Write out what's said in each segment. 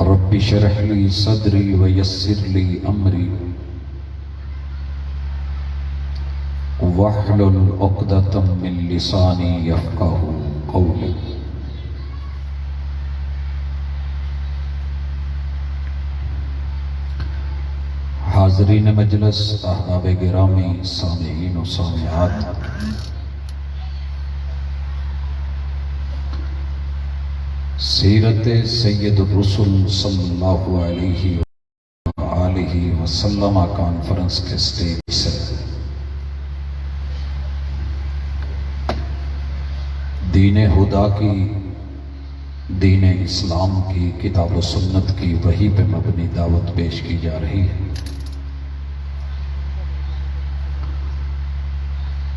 رب اشرح لی صدری ویسر لی امری واحلل عقدۃ من لسانی یفقہوا قولی۔ حاضرین مجلس، احباب گرامی، سامعین و سامعات، سیرت سید الرسل صلی اللہ علیہ وآلہ وسلم کانفرنس کے سٹیج سے دین خدا کی، دین اسلام کی، کتاب و سنت کی وحی پہ مبنی دعوت پیش کی جا رہی ہے۔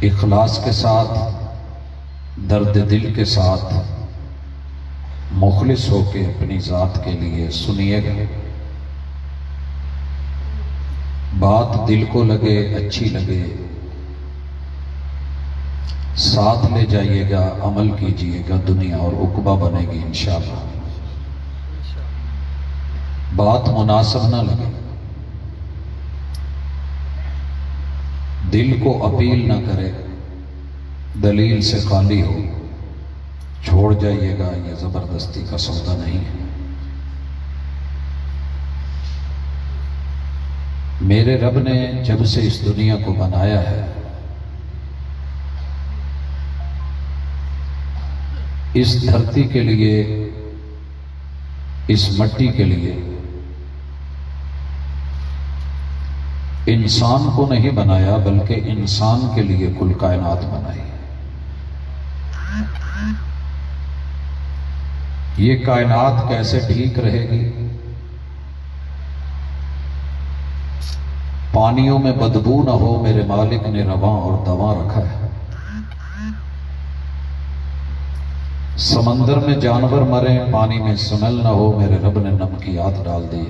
اخلاص کے ساتھ، درد دل کے ساتھ، مخلص ہو کے اپنی ذات کے لیے سنیے گا۔ بات دل کو لگے، اچھی لگے، ساتھ لے جائیے گا، عمل کیجیے گا، دنیا اور عقبہ بنے گی انشاءاللہ۔ بات مناسب نہ لگے، دل کو اپیل نہ کرے، دلیل سے خالی ہو، چھوڑ جائیے گا، یہ زبردستی کا سودا نہیں ہے۔ میرے رب نے جب سے اس دنیا کو بنایا ہے، اس دھرتی کے لیے، اس مٹی کے لیے انسان کو نہیں بنایا، بلکہ انسان کے لیے کل کائنات بنائی۔ یہ کائنات کیسے ٹھیک رہے گی؟ پانیوں میں بدبو نہ ہو، میرے مالک نے رواں اور دواں رکھا ہے۔ سمندر میں جانور مریں، پانی میں سمل نہ ہو، میرے رب نے نمکیات ڈال دی۔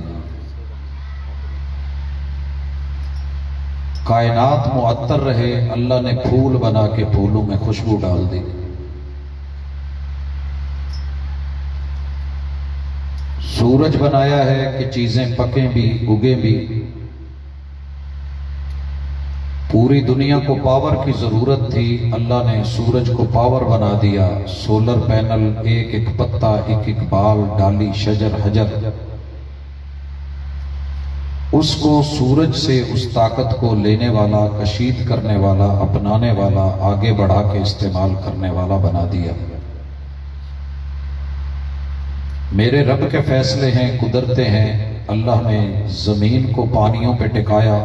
کائنات معطر رہے، اللہ نے پھول بنا کے پھولوں میں خوشبو ڈال دی۔ سورج بنایا ہے کہ چیزیں پکیں بھی، اگیں بھی۔ پوری دنیا کو پاور کی ضرورت تھی، اللہ نے سورج کو پاور بنا دیا۔ سولر پینل، ایک ایک پتا، ایک ایک بال، ڈالی، شجر، حجر، اس کو سورج سے اس طاقت کو لینے والا، کشید کرنے والا، اپنانے والا، آگے بڑھا کے استعمال کرنے والا بنا دیا۔ میرے رب کے فیصلے ہیں، قدرتیں ہیں۔ اللہ نے زمین کو پانیوں پہ ٹکایا،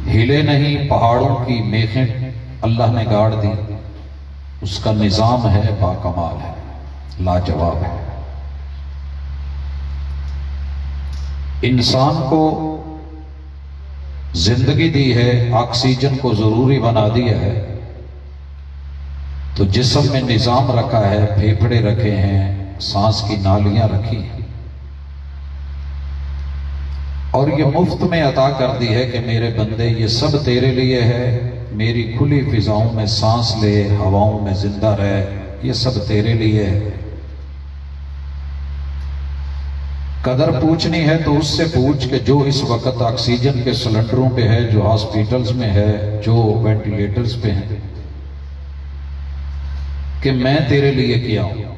ہلے نہیں، پہاڑوں کی میخیں اللہ نے گاڑ دی۔ اس کا نظام ہے، باکمال ہے، لاجواب ہے۔ انسان کو زندگی دی ہے، آکسیجن کو ضروری بنا دیا ہے، تو جسم میں نظام رکھا ہے، پھیپھڑے رکھے ہیں، سانس کی نالیاں رکھی ہیں، اور یہ مفت میں عطا کر دی ہے کہ میرے بندے یہ سب تیرے لیے ہے۔ میری کھلی فضاؤں میں سانس لے، ہواؤں میں زندہ رہ، یہ سب تیرے لیے ہے۔ قدر پوچھنی ہے تو اس سے پوچھ کہ جو اس وقت آکسیجن کے سلنڈروں پہ ہے، جو ہاسپیٹلز میں ہے، جو وینٹیلیٹرز پہ ہیں، کہ میں تیرے لیے کیا ہوں۔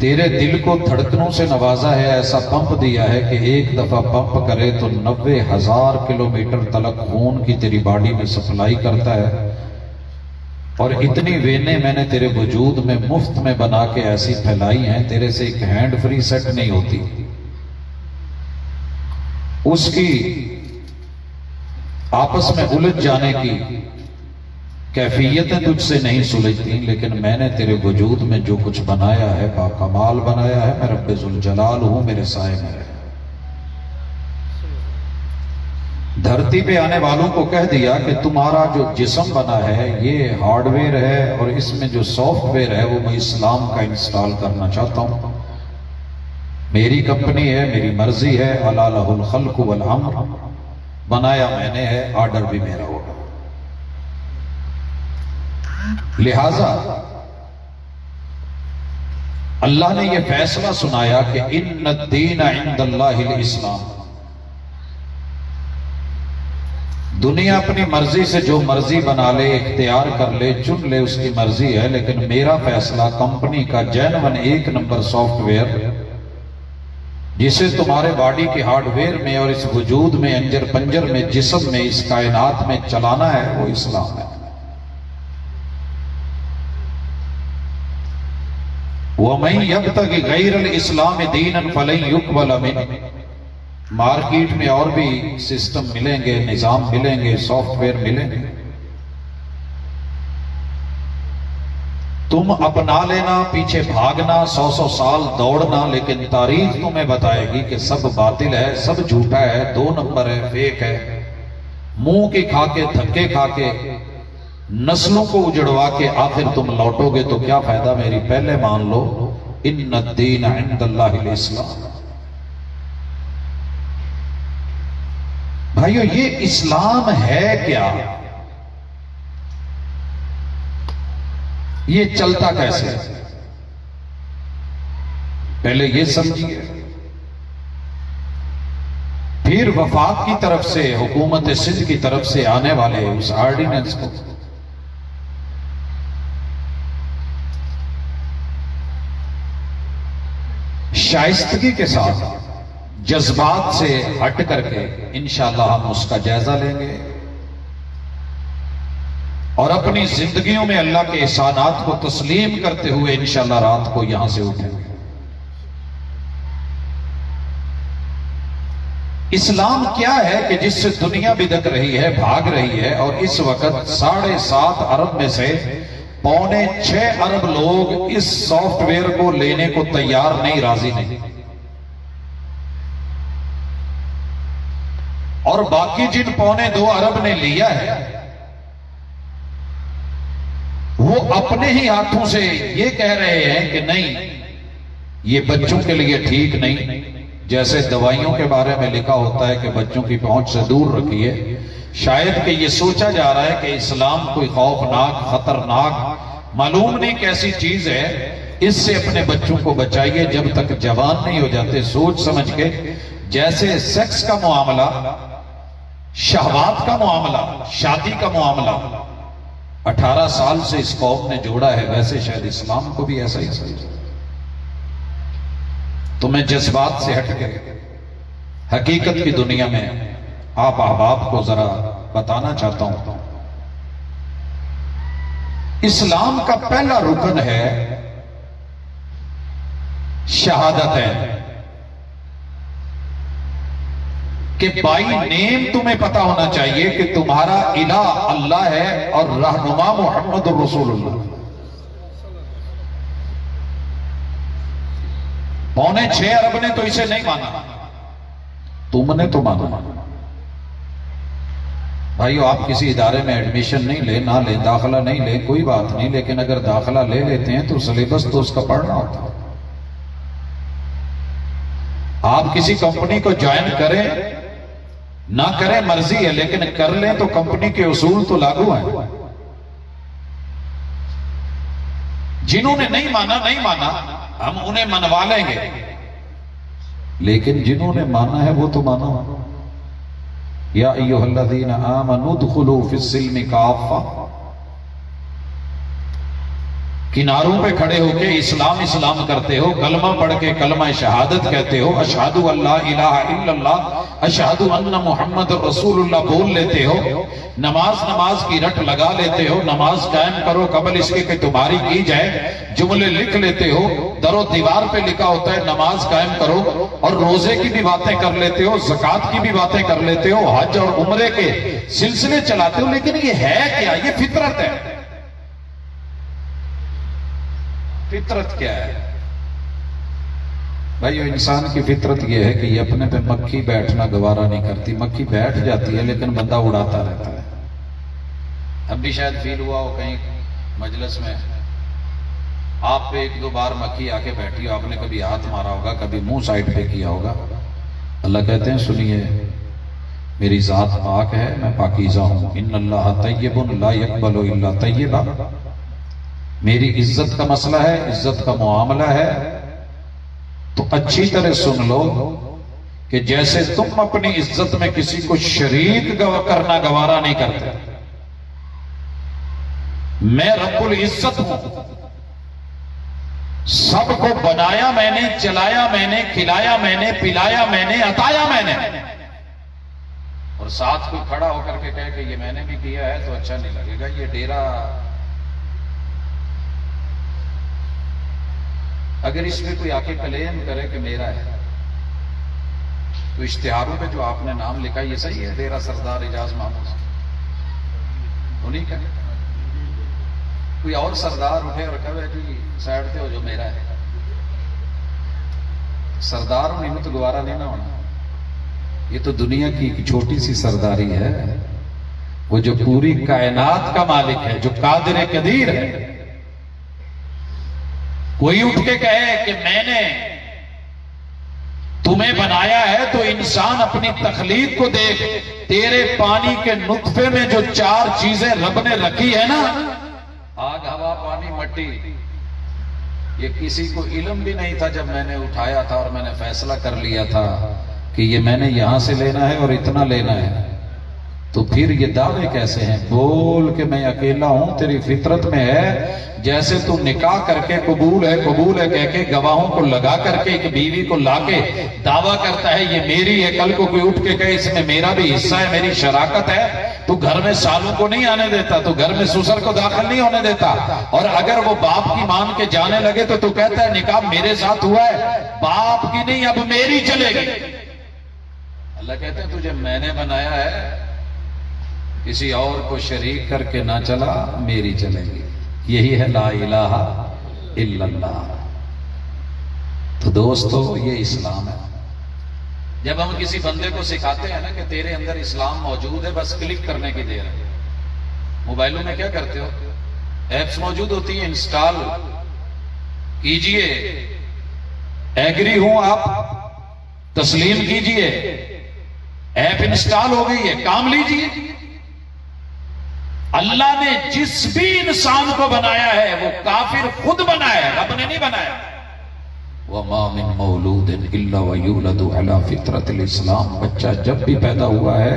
تیرے دل کو دھڑکنوں سے نوازا ہے، ایسا پمپ دیا ہے کہ ایک دفعہ پمپ کرے تو 90,000 کلومیٹر تلک خون کی تیری باڈی میں سپلائی کرتا ہے۔ اور اتنی وینیں میں نے تیرے وجود میں مفت میں بنا کے ایسی پھیلائی ہیں، تیرے سے ایک ہینڈ فری سیٹ نہیں ہوتی۔ اس کی آپس میں الجھ جانے کی کیفیتیں تجھ سے نہیں سلجھتی، لیکن میں نے تیرے وجود میں جو کچھ بنایا ہے، باکمال بنایا ہے۔ میں رب ذوالجلال ہوں، میرے سائے میں رہے۔ دھرتی پہ آنے والوں کو کہہ دیا کہ تمہارا جو جسم بنا ہے یہ ہارڈ ویئر ہے، اور اس میں جو سافٹ ویئر ہے وہ میں اسلام کا انسٹال کرنا چاہتا ہوں۔ میری کمپنی ہے، میری مرضی ہے، الا لہ الخلق والامر، بنایا میں نے ہے، آرڈر بھی میرا ہوگا۔ لہذا اللہ نے یہ فیصلہ سنایا کہ ان الدین عند اللہ الاسلام، دنیا اپنی مرضی سے جو مرضی بنا لے، اختیار کر لے، چن لے، اس کی مرضی ہے، لیکن میرا فیصلہ کمپنی کا جینون 1 نمبر سافٹ ویئر جسے تمہارے باڈی کے ہارڈ ویئر میں اور اس وجود میں، انجر پنجر میں، جسم میں، اس کائنات میں چلانا ہے، وہ اسلام ہے۔ وَمَن يَبْتَغِ غَيْرَ الْإِسْلَامِ دِينًا فَلَن يُقْبَلَ مِنْهُ۔ مارکیٹ میں اور بھی سسٹم ملیں گے، نظام ملیں گے، سافٹ ویئر ملیں گے، تم اپنا لینا، پیچھے بھاگنا، 100 سال دوڑنا، لیکن تاریخ تمہیں بتائے گی کہ سب باطل ہے، سب جھوٹا ہے، 2 نمبر ہے، فیک ہے، منہ کے کھا کے، دھکے کھا کے، نسلوں کو اجڑوا کے آخر تم لوٹو گے تو کیا فائدہ میری؟ پہلے مان لو ان الدین عند اللہ الاسلام۔ بھائیو، یہ اسلام ہے کیا؟ یہ چلتا کیسے؟ پہلے یہ سمجھیے، پھر وفاق کی طرف سے، حکومت سندھ کی طرف سے آنے والے اس آرڈیننس کو شائستگی کے ساتھ، جذبات سے ہٹ کر کے انشاءاللہ ہم اس کا جائزہ لیں گے اور اپنی زندگیوں میں اللہ کے احسانات کو تسلیم کرتے ہوئے انشاءاللہ رات کو یہاں سے اٹھیں گے۔ اسلام کیا ہے کہ جس سے دنیا بدک رہی ہے، بھاگ رہی ہے، اور اس وقت 7.5 ارب میں سے 6.25 ارب لوگ اس سافٹ ویئر کو لینے کو تیار نہیں، راضی نہیں، اور باقی جن 2.25 ارب نے لیا ہے وہ اپنے ہی ہاتھوں سے یہ کہہ رہے ہیں کہ نہیں، یہ بچوں کے لیے ٹھیک نہیں، جیسے دوائیوں کے بارے میں لکھا ہوتا ہے کہ بچوں کی پہنچ سے دور رکھیے۔ شاید کہ یہ سوچا جا رہا ہے کہ اسلام کوئی خوفناک، خطرناک، معلوم نہیں کیسی چیز ہے، اس سے اپنے بچوں کو بچائیے جب تک جوان نہیں ہو جاتے، سوچ سمجھ کے، جیسے سیکس کا معاملہ، شہوات کا معاملہ، شادی کا معاملہ 18 سال سے اس قوم نے جوڑا ہے، ویسے شاید اسلام کو بھی ایسا ہی سمجھا۔ تو میں جذبات سے ہٹ کے حقیقت کی دنیا میں آپ احباب کو ذرا بتانا چاہتا ہوں، اسلام کا پہلا رکن ہے شہادتین، کہ بائی نیم تمہیں پتا ہونا چاہیے کہ تمہارا الہ اللہ ہے اور رہنما محمد رسول اللہ۔ 6.25 ارب نے تو اسے نہیں مانا، تم نے تو مانا۔ بھائیو، آپ کسی ادارے میں ایڈمیشن نہیں لیں، نہ لیں، داخلہ نہیں لیں، کوئی بات نہیں، لیکن اگر داخلہ لے لیتے ہیں تو سلیبس تو اس کا پڑھنا ہوتا ہے۔ آپ کسی کمپنی کو جوائن کریں نہ کریں مرضی ہے، لیکن کر لیں تو کمپنی کے اصول تو لاگو ہیں۔ جنہوں نے نہیں مانا ہم انہیں منوا لیں گے، لیکن جنہوں نے مانا ہے وہ تو مانا۔ یا ایھا الذین آمنوا ادخلوا فی السلم کافہ، کناروں پہ کھڑے ہو کے اسلام کرتے ہو، کلمہ پڑھ کے کلمہ شہادت کہتے ہو، اشہد ان لا الہ الا اللہ، اشہد ان محمد رسول اللہ بول لیتے ہو، نماز کی رٹ لگا لیتے ہو، نماز قائم کرو قبل اس کے کہ تمہاری کی جائے، جملے لکھ لیتے ہو، در و دیوار پہ لکھا ہوتا ہے نماز قائم کرو، اور روزے کی بھی باتیں کر لیتے ہو، زکوٰۃ کی بھی باتیں کر لیتے ہو، حج اور عمرے کے سلسلے چلاتے ہو، لیکن یہ ہے کیا؟ یہ فطرت ہے۔ فطرت کیا ہے بھائیو؟ انسان کی فطرت یہ ہے کہ یہ اپنے پہ مکھی بیٹھنا گوارا نہیں کرتی۔ مکھی بیٹھ جاتی ہے لیکن بندہ اڑاتا رہتا ہے۔ اب بھی شاید فیل ہوا ہو کہیں مجلس میں آپ پہ 1-2 بار مکھی آ کے بیٹھی ہو، آپ نے کبھی ہاتھ مارا ہوگا، کبھی منہ سائڈ پہ کیا ہوگا۔ اللہ کہتے ہیں سنیے، میری ذات پاک ہے، میں پاکیزہ ہوں، ان اللہ طیب لا یقبل الا طیبا۔ میری عزت کا مسئلہ ہے، عزت کا معاملہ ہے، تو اچھی طرح سن لو کہ جیسے تم اپنی عزت میں کسی کو شریک کرنا گوارا نہیں کرتے، میں رب العزت ہوں، سب کو بنایا میں نے، چلایا میں نے، کھلایا میں نے، پلایا میں نے، عطایا میں نے، اور ساتھ کوئی کھڑا ہو کر کے کہے کہ یہ میں نے بھی کیا ہے تو اچھا نہیں لگے گا، یہ ڈیرا اگر اس میں کوئی آ کے کلیم کرے کہ میرا ہے تو اشتہاروں پہ جو آپ نے نام لکھا یہ صحیح ہے، ڈیرا سردار اعجاز محمود انہیں کا؟ کوئی اور سردار اٹھے اور کہے جی سائڈ پہ ہو جو میرا ہے، سردار ہونے میں تو گوارا نہیں نہ ہونا، یہ تو دنیا کی ایک چھوٹی سی سرداری ہے، وہ جو پوری کائنات کا مالک ہے، جو قادر قدیر ہے، کوئی اٹھ کے کہے کہ میں نے تمہیں بنایا ہے تو انسان اپنی تخلیق کو دیکھ، تیرے پانی کے نطفے میں جو 4 چیزیں رب نے رکھی ہے نا، آگ ہوا پانی مٹی، یہ کسی کو علم بھی نہیں تھا جب میں نے اٹھایا تھا اور میں نے فیصلہ کر لیا تھا کہ یہ میں نے یہاں سے لینا ہے اور اتنا لینا ہے، تو پھر یہ دعوے کیسے ہیں؟ بول کہ میں اکیلا ہوں، تیری فطرت میں ہے، جیسے تو نکاح کر کے قبول ہے کہہ کے گواہوں کو لگا کر کے ایک بیوی کو لا کے دعویٰ کرتا ہے یہ میری ہے، کل کو کوئی اٹھ کے کہے اس میں میرا بھی حصہ ہے، میری شراکت ہے، تو گھر میں سالوں کو نہیں آنے دیتا، تو گھر میں سسر کو داخل نہیں ہونے دیتا، اور اگر وہ باپ کی مان کے جانے لگے تو کہتا ہے نکاح میرے ساتھ ہوا ہے، باپ کی نہیں اب میری چلے گی۔ اللہ کہتے ہیں تجھے میں نے بنایا ہے، کسی اور کو شریک کر کے نہ چلا، میری چلے گی، یہی ہے لا الہ الا اللہ۔ تو دوستو یہ اسلام ہے۔ جب ہم کسی بندے کو سکھاتے ہیں نا کہ تیرے اندر اسلام موجود ہے، بس کلک کرنے کی دیر ہے، موبائلوں میں کیا کرتے ہو، ایپس موجود ہوتی ہیں، انسٹال کیجئے، ایگری ہوں آپ تسلیم کیجئے، ایپ انسٹال ہو گئی ہے، کام لیجئے۔ اللہ نے جس بھی انسان کو بنایا ہے وہ کافر خود بنایا ہے، رب نے نہیں بنایا۔ وَمَا مِن مَوْلُودٍ إِلَّا وَيُولَدُ عَلَى فِطْرَةِ الْإِسْلَامِ، بچہ جب بھی پیدا ہوا ہے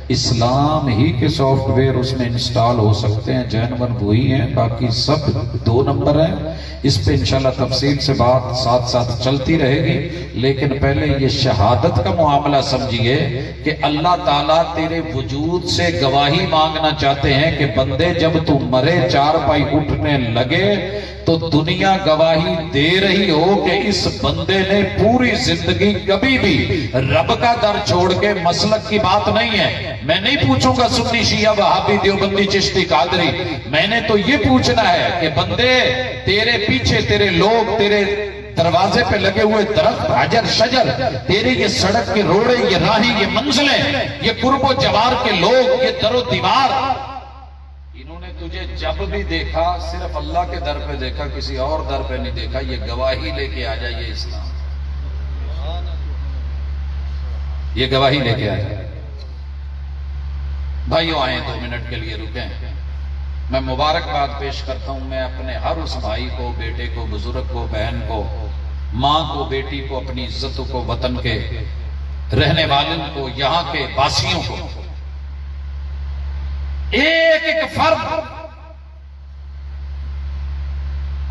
اسلام ہی کے سافٹ ویئر اس میں انسٹال ہو سکتے ہیں، جینون وہی ہیں، باقی سب 2 نمبر ہیں۔ اس پہ انشاءاللہ تفصیل سے بات ساتھ ساتھ چلتی رہے گی، لیکن پہلے یہ شہادت کا معاملہ سمجھیے کہ اللہ تعالیٰ تیرے وجود سے گواہی مانگنا چاہتے ہیں کہ بندے جب تو مرے 4 پائی اٹھنے لگے تو دنیا گواہی دے رہی ہو کہ اس بندے نے پوری زندگی کبھی بھی رب کا در چھوڑ کے مسلک کی بات نہیں ہے۔ میں نہیں پوچھوں گا سنی شیعہ وہابی دیوبندی چشتی قادری، میں نے تو یہ پوچھنا ہے کہ بندے تیرے پیچھے تیرے لوگ، تیرے دروازے پہ لگے ہوئے درخت، حجر شجر، تیرے یہ سڑک کے روڑے، یہ راہیں، یہ منزلیں، یہ قرب و جوار کے لوگ، یہ در و دیوار، انہوں نے تجھے جب بھی دیکھا صرف اللہ کے در پہ دیکھا، کسی اور در پہ نہیں دیکھا۔ یہ گواہی لے کے آ جائے، یہ اسلام، یہ گواہی لے کے آ جائے۔ بھائیو آئیں 2 منٹ کے لیے رکیں، میں مبارکباد پیش کرتا ہوں میں اپنے ہر اس بھائی کو، بیٹے کو، بزرگ کو، بہن کو، ماں کو، بیٹی کو، اپنی عزتوں کو، وطن کے رہنے والوں کو، یہاں کے باسیوں کو، ایک ایک فرد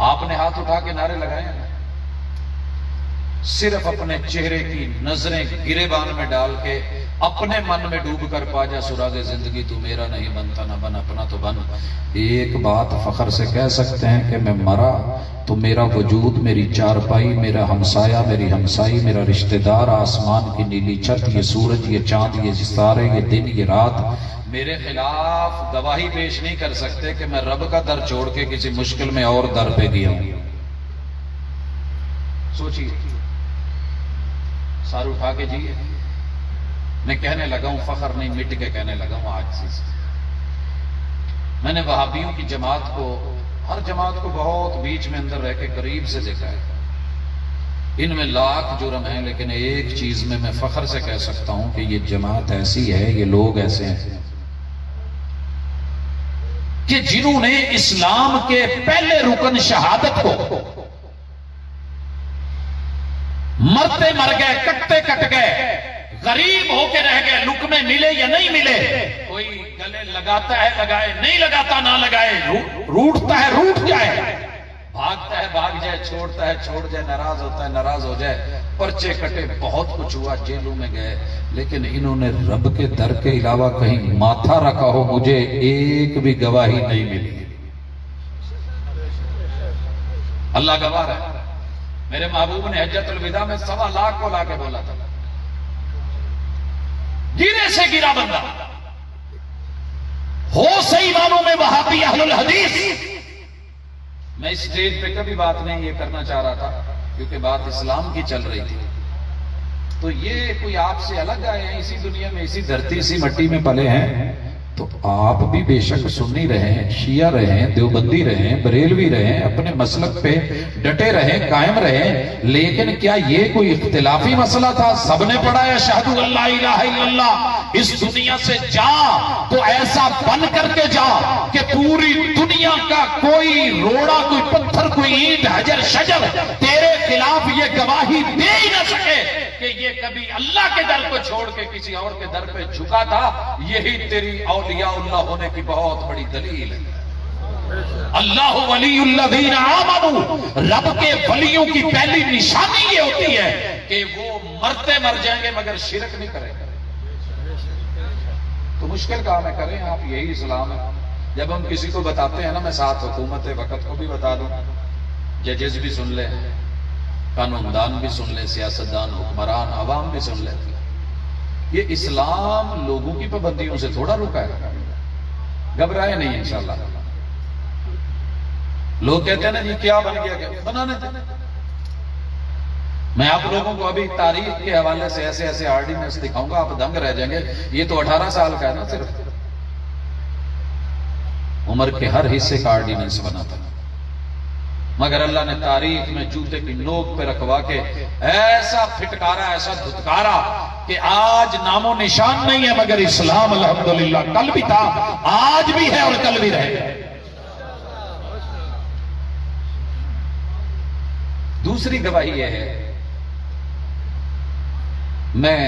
آپ نے ہاتھ اٹھا کے نعرے لگائے ہیں، صرف اپنے چہرے کی نظریں گریبان میں ڈال کے اپنے من میں ڈوب کر پا جا سراغ زندگی، تو میرا نہیں بنتا نہ بن اپنا تو بن۔ ایک بات فخر سے کہہ سکتے ہیں کہ میں مرا تو میرا وجود، میری چارپائی، میرا ہمسایہ، میری ہمسائی، میرا رشتہ دار، آسمان کی نیلی چھت، یہ سورج، یہ چاند، یہ ستارے، یہ دن، یہ رات میرے خلاف گواہی پیش نہیں کر سکتے کہ میں رب کا در چھوڑ کے کسی مشکل میں اور در پہ گیا ہوں۔ سوچیے، سار اٹھا کے جیے۔ میں کہنے لگا ہوں، فخر نہیں، مٹ کے کہنے لگا ہوں آج سے۔ میں نے وہابیوں کی جماعت کو، ہر جماعت کو بہت بیچ میں اندر رہ کے قریب سے دیکھا ہے، ان میں لاکھ جرم ہیں، لیکن ایک چیز میں فخر سے کہہ سکتا ہوں کہ یہ جماعت ایسی ہے، یہ لوگ ایسے ہیں کہ جنہوں نے اسلام کے پہلے رکن شہادت کو مرتے مر گئے، کٹتے کٹ گئے، غریب ہو کے رہ گئے، لقمے ملے یا نہیں ملے، کوئی گلے لگاتا ہے لگائے، نہیں لگاتا نہ لگائے، روٹتا ہے روٹ جائے، بھاگتا ہے بھاگ جائے، چھوڑتا ہے چھوڑ جائے، ناراض ہوتا ہے ناراض ہو جائے، پرچے کٹے، بہت کچھ ہوا، جیلوں میں گئے، لیکن انہوں نے رب کے در کے علاوہ کہیں ماتھا رکھا ہو مجھے ایک بھی گواہی نہیں ملی۔ اللہ گواہ ہے، میرے محبوب نے حجت الوداع میں 1.25 لاکھ کو لا کے بولا تھا، گرے سے گرا بندہ ہو صحیح معنوں میں وہابی اہل الحدیث۔ میں اس اسٹیج پہ کبھی بات نہیں یہ کرنا چاہ رہا تھا کیونکہ بات اسلام کی چل رہی تھی، تو یہ کوئی آپ سے الگ آئے ہیں، اسی دنیا میں اسی دھرتی اسی مٹی میں پلے ہیں، تو آپ بھی بے شک سنی رہیں، شیعہ رہیں، دیوبندی رہیں، بریلوی رہیں، اپنے مسلک پہ ڈٹے رہیں، قائم رہیں، لیکن کیا یہ کوئی اختلافی مسئلہ تھا؟ سب نے پڑھا ہے اشہد ان لا الہ الا اللہ، اس دنیا سے جا تو ایسا بن کر کے جا کہ پوری دنیا کا کوئی روڑا، کوئی پتھر، کوئی اینٹ، حجر شجر تیرے خلاف یہ گواہی دے ہی نہ سکے کہ یہ کبھی اللہ کے در کو چھوڑ کے کسی اور کے در پہ جھکا تھا۔ یہی تیری اولیاء اللہ ہونے کی بہت بڑی دلیل ہے۔ اللہ ولی الذین آمنوا، رب کے ولیوں کی پہلی نشانی یہ ہوتی ہے کہ وہ مرتے مر جائیں گے مگر شرک نہیں کریں گے۔ تو مشکل کام ہے، کریں آپ، یہی اسلام ہے۔ جب ہم کسی کو بتاتے ہیں نا، میں ساتھ حکومت وقت کو بھی بتا دوں، ججز بھی سن لیں، قانون دان بھی سن لیں، سیاستدان، حکمران، عوام بھی سن لیں، یہ اسلام لوگوں کی پابندیوں سے تھوڑا رکا ہے، گھبرائے نہیں انشاءاللہ۔ لوگ کہتے ہیں نا جی کیا بن گیا، کیا بنانے تھے۔ میں آپ لوگوں کو ابھی تاریخ کے حوالے سے ایسے ایسے آرڈیننس دکھاؤں گا، آپ دنگ رہ جائیں گے۔ یہ تو 18 سال کا ہے نا، صرف عمر کے ہر حصے کا آرڈیننس بنا تھا، مگر اللہ نے تاریخ میں جوتے کی نوک پہ رکھوا کے ایسا پھٹکارا، ایسا دھتکارا کہ آج نام و نشان نہیں ہے، مگر اسلام الحمدللہ کل بھی تھا، آج بھی ہے اور کل بھی رہے گا۔ دوسری گواہی یہ ہے، میں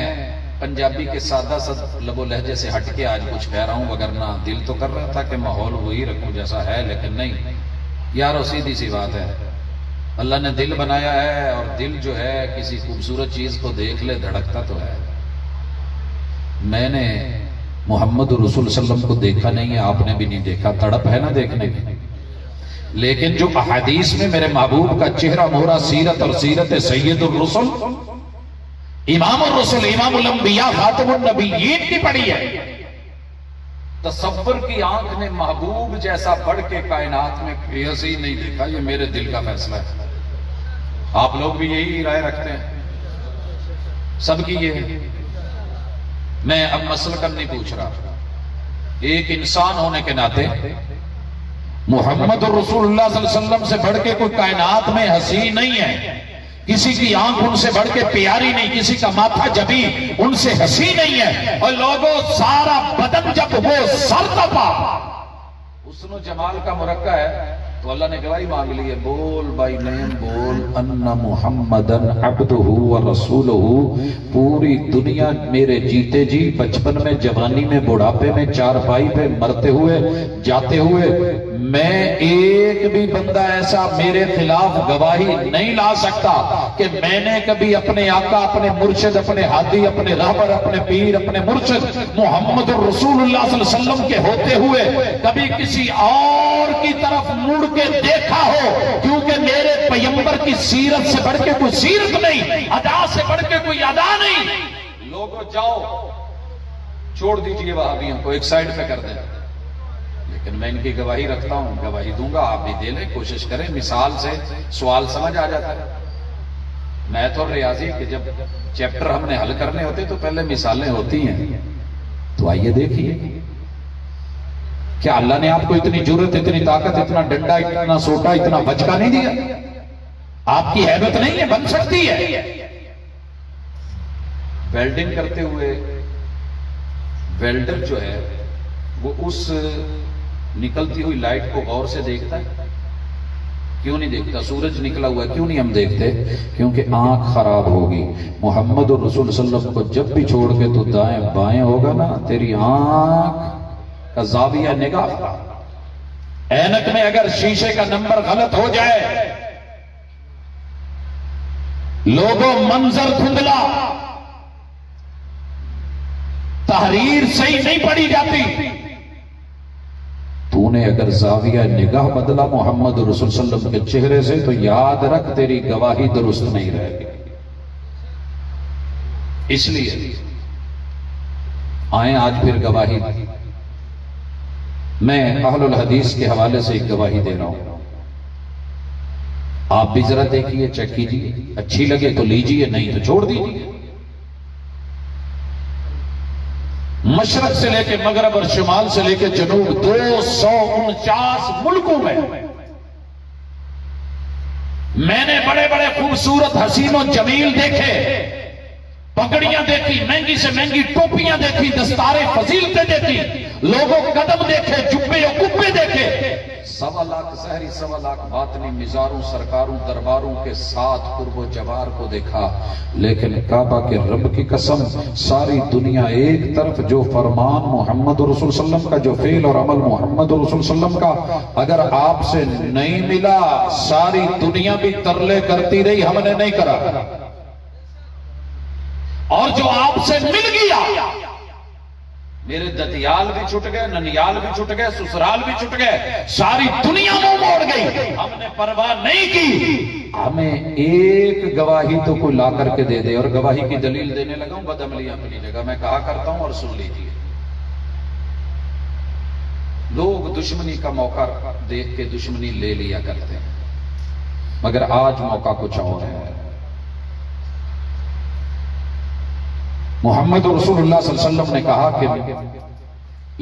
پنجابی کے سادہ لب و لہجے سے ہٹ کے آج کچھ کہہ رہا ہوں، وگرنہ دل تو کر رہا تھا کہ ماحول وہی رکھوں جیسا ہے، لیکن نہیں یار، سیدھی سی بات ہے، اللہ نے دل بنایا ہے، اور دل جو ہے کسی خوبصورت چیز کو دیکھ لے دھڑکتا تو ہے۔ میں نے محمد رسول صلی اللہ علیہ وسلم کو دیکھا نہیں ہے، آپ نے بھی نہیں دیکھا، تڑپ ہے نا دیکھنے کی، لیکن جو احادیث میں میرے محبوب کا چہرہ مہرہ، سیرت اور سیرت سید الرسل، امام الرسل، امام الانبیاء، خاتم النبیین کی پڑھی ہے، تصور کی آنکھ نے محبوب جیسا بڑھ کے کائنات میں ایسے نہیں دیکھا۔ یہ میرے دل کا فیصلہ ہے، آپ لوگ بھی یہی رائے رکھتے ہیں، سب کی یہ ہے۔ میں اب مسلکن نہیں پوچھ رہا، ایک انسان ہونے کے ناطے محمد رسول اللہ صلی اللہ علیہ وسلم سے بڑھ کے کوئی کائنات میں حسین نہیں ہے، کسی کی آنکھ ان سے بڑھ کے پیاری نہیں، کسی کا ماتھا جبی ان سے حسین نہیں ہے، اور لوگوں سارا بدن جب وہ سر تپا حسن و جمال کا مرکہ ہے تو اللہ نے گواہی مانگ لی ہے، بول بائی نیم، بول ان محمدن عبدہ و رسولہ۔ پوری دنیا میرے جیتے جی، بچپن میں، جوانی میں، بڑھاپے میں، چارپائی پہ مرتے ہوئے، جاتے ہوئے، میں ایک بھی بندہ ایسا میرے خلاف گواہی نہیں لا سکتا کہ میں نے کبھی اپنے آقا، اپنے مرشد، اپنے ہادی، اپنے رہبر، اپنے پیر، اپنے مرشد محمد رسول اللہ صلی اللہ علیہ وسلم کے ہوتے ہوئے کبھی کسی اور کی طرف مڑ کے دیکھا ہو، کیونکہ میرے پیغمبر کی سیرت سے بڑھ کے کوئی سیرت نہیں، ادا سے بڑھ کے کوئی ادا نہیں۔ لوگوں جاؤ، چھوڑ دیجئے وہابیوں کو، ایک سائیڈ پہ کر دیں، لیکن میں ان کی گواہی رکھتا ہوں، گواہی دوں گا، آپ بھی دے لیں، کوشش کریں، مثال سے سوال سمجھ آ جاتا ہے۔ میتھ اور ریاضی کے جب چیپٹر ہم نے حل کرنے ہوتے تو پہلے مثالیں ہوتی ہیں، تو آئیے دیکھیے، کیا اللہ نے آپ کو اتنی جرت، اتنی طاقت، اتنا ڈنڈا، اتنا سوٹا، اتنا بچکا نہیں دیا؟ آپ کی حیبت نہیں ہے؟ بن سکتی ہے۔ ویلڈنگ کرتے ہوئے ویلڈر جو ہے وہ اس نکلتی ہوئی لائٹ کو غور سے دیکھتا ہے، کیوں نہیں دیکھتا؟ سورج نکلا ہوا کیوں نہیں ہم دیکھتے؟ کیونکہ آنکھ خراب ہوگی۔ محمد الرسول صلی اللہ علیہ وسلم کو جب بھی چھوڑ کے تو دائیں بائیں ہوگا نا، تیری آنکھ کا زاویہ نگاہ کا، اینک میں اگر شیشے کا نمبر غلط ہو جائے، لوگوں منظر دھندلا، تحریر صحیح نہیں پڑھی جاتی، تو نے اگر زاویہ نگاہ بدلا محمد رسول صلی اللہ علیہ وسلم کے چہرے سے تو یاد رکھ تیری گواہی درست نہیں رہے گی۔ اس لیے آئیں آج پھر گواہی، میں اہل الحدیث کے حوالے سے ایک گواہی دے رہا ہوں، آپ بھی ذرا دیکھیے، چیک کیجیے، اچھی لگے تو لیجیے، نہیں تو چھوڑ دیجیے۔ مشرق سے لے کے مغرب اور شمال سے لے کے جنوب 249 ملکوں میں نے بڑے بڑے خوبصورت حسین و جمیل دیکھے، پگڑیاں دیکھی، مہنگی سے مہنگی ٹوپیاں دیکھی، دستاریں فضیلتیں دیکھی، لوگوں قدم دیکھے، جبے و کبے دیکھے، 1.25 لاکھ ظاہری 1.25 لاکھ باطنی مزاروں سرکاروں درباروں کے ساتھ قرب و جوار کو دیکھا، لیکن کعبہ کے رب کی قسم ساری دنیا ایک طرف، جو فرمان محمد رسول صلی اللہ علیہ وسلم کا، جو فعل اور عمل محمد رسول صلی اللہ علیہ وسلم کا اگر آپ سے نہیں ملا، ساری دنیا بھی ترلے کرتی رہی ہم نے نہیں کرا، اور جو آپ سے مل گیا، میرے ددیال بھی چھٹ گئے، ننیال بھی چھٹ گئے، سسرال بھی چھٹ گئے، ساری دنیا منہ موڑ گئی، ہم نے پرواہ نہیں کی۔ ہمیں ایک گواہی تو کوئی لا کر کے دے دے، اور گواہی کی دلیل دینے لگا ہوں بدعملی اپنی جگہ، میں کہا کرتا ہوں اور سن لیجیے۔ لوگ دشمنی کا موقع دیکھ کے دشمنی لے لیا کرتے ہیں، مگر آج موقع کچھ اور ہے۔ محمد رسول اللہ صلی اللہ علیہ وسلم نے کہا کہ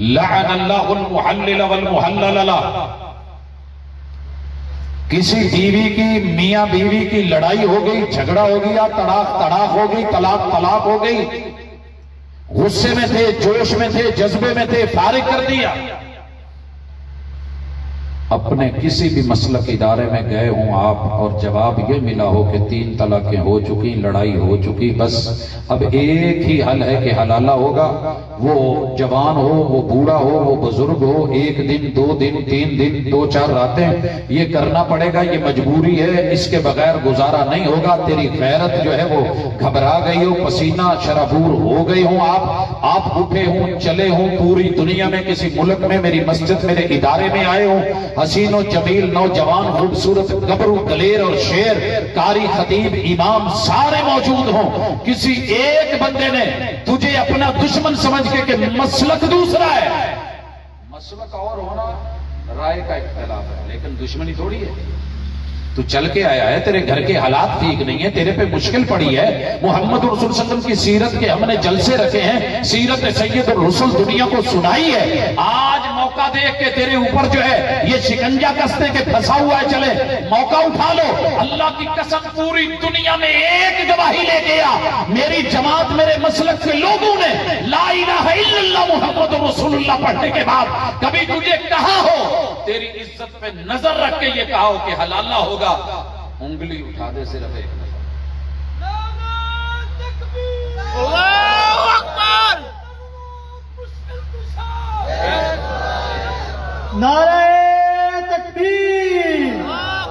لعن اللہ المحلل والمحلل له، کسی بیوی کی، میاں بیوی کی لڑائی ہو گئی، جھگڑا ہو گیا، طلاق ہو گئی، طلاق ہو گئی، غصے میں تھے، جوش میں تھے، جذبے میں تھے، فارغ کر دیا، اپنے کسی بھی مسلک ادارے میں گئے ہوں آپ اور جواب یہ ملا ہو کہ 3 طلاقیں ہو چکی، لڑائی ہو چکی، بس اب ایک ہی حل ہے کہ حلالہ ہوگا، وہ جوان ہو، وہ بوڑھا ہو، وہ بزرگ ہو، 1 دن 2 دن 3 دن 2-4 راتیں یہ کرنا پڑے گا، یہ مجبوری ہے، اس کے بغیر گزارا نہیں ہوگا۔ تیری غیرت جو ہے وہ گھبرا گئی ہو، پسینہ شرابور ہو گئی ہوں، آپ اٹھے ہوں، چلے ہوں، پوری دنیا میں کسی ملک میں میری مسجد میرے ادارے میں آئے ہوں، حسین و جمیل نوجوان خوبصورت گبرو دلیر اور شیر قاری خطیب امام سارے موجود ہوں، کسی ایک بندے نے تجھے اپنا دشمن سمجھ کے کہ مسلک دوسرا ہے، مسلک اور ہونا رائے کا اختلاف ہے لیکن دشمنی تھوڑی ہے۔ تو چل کے آیا ہے، تیرے گھر کے حالات ٹھیک نہیں ہیں، تیرے پہ مشکل پڑی ہے، محمد رسول صلی اللہ علیہ وسلم کی سیرت کے ہم نے جلسے رکھے ہیں، سیرت سید الرسل دنیا کو سنائی ہے، آج موقع دیکھ کے تیرے اوپر جو ہے یہ شکنجا کستے کے پھنسا ہوا ہے، چلے موقع اٹھا لو۔ اللہ کی قسم پوری دنیا میں ایک گواہی لے گیا، میری جماعت میرے مسلک کے لوگوں نے لا الہ الا اللہ محمد رسول اللہ پڑھنے کے بعد کبھی تجھے کہا ہو، تیری عزت پہ نظر رکھ کے یہ کہا ہو کہ حلالہ ہوگا، انگلی اٹھا دے صرف ایک اللہ اکبر، نعرہ تکبیر،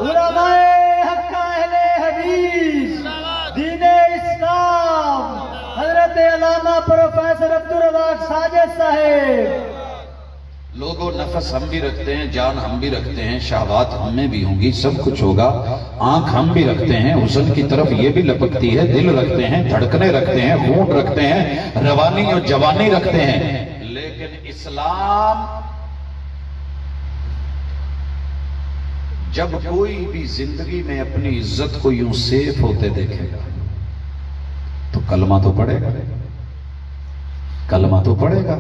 علماء حق اہل حدیث دین اسلام، حضرت علامہ پروفیسر عبدالرزاق ساجد صاحب۔ لوگوں نفس ہم بھی رکھتے ہیں، جان ہم بھی رکھتے ہیں، شہوات ہم میں بھی ہوں گی، سب کچھ ہوگا، آنکھ ہم بھی رکھتے ہیں، حسن کی طرف یہ بھی لپکتی ہے، دل رکھتے ہیں، دھڑکنے رکھتے ہیں، خون رکھتے ہیں، روانی اور جوانی رکھتے ہیں، لیکن اسلام جب کوئی بھی زندگی میں اپنی عزت کو یوں سیف ہوتے دیکھے گا تو کلمہ تو پڑے گا، کلمہ تو پڑے گا۔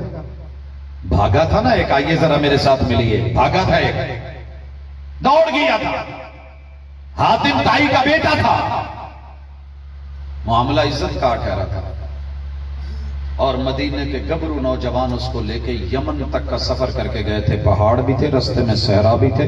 بھاگا تھا نا ایک، آئیے ذرا میرے ساتھ ملیے، بھاگا تھا ایک، دوڑ گیا تھا، حاتم تائی کا بیٹا تھا، معاملہ عزت کا ٹھہرا تھا، اور مدینے کے گبرو نوجوان اس کو لے کے یمن تک کا سفر کر کے گئے تھے، پہاڑ بھی تھے، رستے میں صحرا بھی تھے،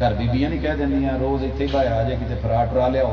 ਘਰ ਬੀਬੀਆਂ ਨਹੀਂ ਕਹਿ ਦਿੰਦੀਆਂ ਰੋਜ਼ ਇੱਥੇ ਹੀ ਆ ਜਾ ਕਿਤੇ ਫਰਾਟ ਰਾ ਲਿਆਓ,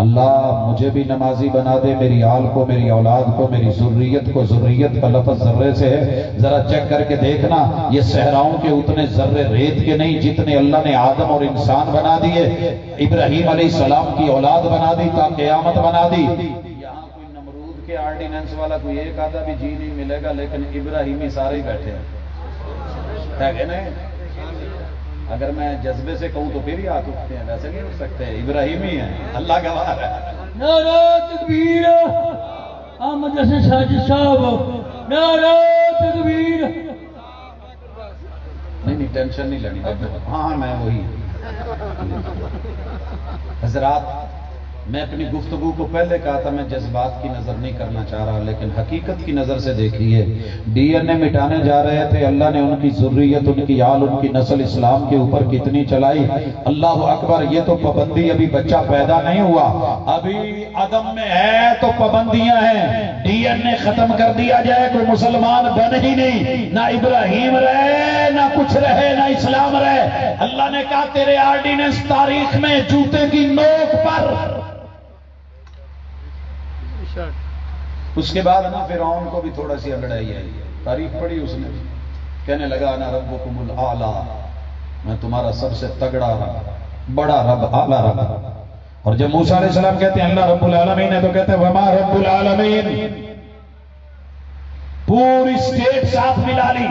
اللہ مجھے بھی نمازی بنا دے، میری آل کو، میری اولاد کو، میری ذریت کو۔ ذریت کا لفظ ذرے سے ہے، ذرا چیک کر کے دیکھنا، یہ صحراؤں کے اتنے ذرے ریت کے نہیں جتنے اللہ نے آدم اور انسان بنا دیے، ابراہیم علیہ السلام کی اولاد بنا دی، تا قیامت بنا دی۔ یہاں کوئی نمرود کے آرڈیننس والا کوئی ایک آدھا بھی جی نہیں ملے گا، لیکن ابراہیمی سارے ہی بیٹھے ہیں نا۔ اگر میں جذبے سے کہوں تو پھر ہی ہاتھ اٹھتے ہیں، ویسے نہیں اٹھ سکتے، ابراہیمی ہیں، اللہ گواہ ہے۔ نعرہ تکبیر، احمد حسن ساجد صاحب، نعرہ تکبیر۔ نہیں ٹینشن نہیں لینی، ہاں میں وہی۔ حضرات، میں اپنی گفتگو کو پہلے کہا تھا میں جذبات کی نظر نہیں کرنا چاہ رہا، لیکن حقیقت کی نظر سے دیکھیے، ڈی این اے مٹانے جا رہے تھے، اللہ نے ان کی ذریت، ان کی آل، ان کی نسل اسلام کے اوپر کتنی چلائی۔ اللہ اکبر، یہ تو پابندی، ابھی بچہ پیدا نہیں ہوا، ابھی عدم میں ہے تو پابندیاں ہیں۔ ڈی این اے ختم کر دیا جائے، کوئی مسلمان بن ہی نہیں، نہ ابراہیم رہے، نہ کچھ رہے، نہ اسلام رہے۔ اللہ نے کہا تیرے آرڈیننس تاریخ میں جوتے کی نوک پر۔ اس کے بعد نا فرعون کو بھی تھوڑا سی لڑائی آئی، تعریف پڑھی اس نے، کہنے لگا انا ربکم الاعلی، میں تمہارا سب سے تگڑا رب، بڑا رب، اعلیٰ رب۔ اور جب موسیٰ علیہ السلام کہتے ہیں اللہ رب العالمین ہے تو کہتے ہیں وما رب العالمین، پوری سٹیٹ ساتھ ملا لی،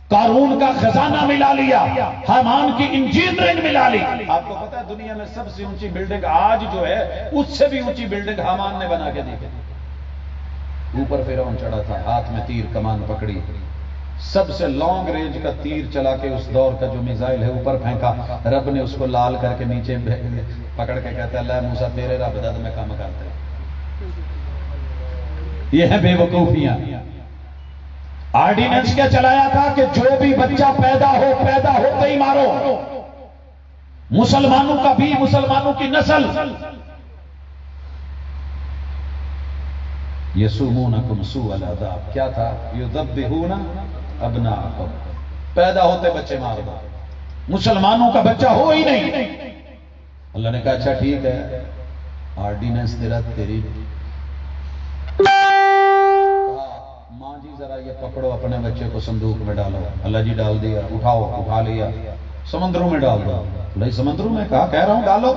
قارون کا خزانہ ملا لیا، حامان کی انجینئرنگ ملا لی۔ آپ کو پتا ہے دنیا میں سب سے اونچی بلڈنگ آج جو ہے، اس سے بھی اونچی بلڈنگ حامان نے بنا کے دی۔ اوپر فرعون چڑھا تھا، ہاتھ میں تیر کمان پکڑی، سب سے لانگ رینج کا تیر چلا کے اس دور کا جو میزائل ہے اوپر پھینکا، رب نے اس کو لال کر کے نیچے پکڑ کے کہتا ہے اللہ موسیٰ تیرے رب دد میں کام کرتے ہیں۔ یہ ہے بے وقوفیاں۔ آرڈیننس کیا چلایا تھا کہ جو بھی بچہ پیدا ہوتے ہی مارو، مسلمانوں کا بھی، مسلمانوں کی نسل۔ یسومونکم سوء العذاب، کیا تھا؟ یذبحون ابناءکم، پیدا ہوتے بچے مار دو، مسلمانوں کا بچہ ہو ہی نہیں۔ اللہ نے کہا اچھا ٹھیک ہے، آرڈیننس تیری ماں جی ذرا یہ پکڑو اپنے بچے کو صندوق میں ڈالو۔ اللہ جی ڈال دیا، اٹھاؤ، اٹھا لیا، سمندروں میں ڈال دو۔ اللہ سمندروں میں کہا کہہ رہا ہوں ڈالو،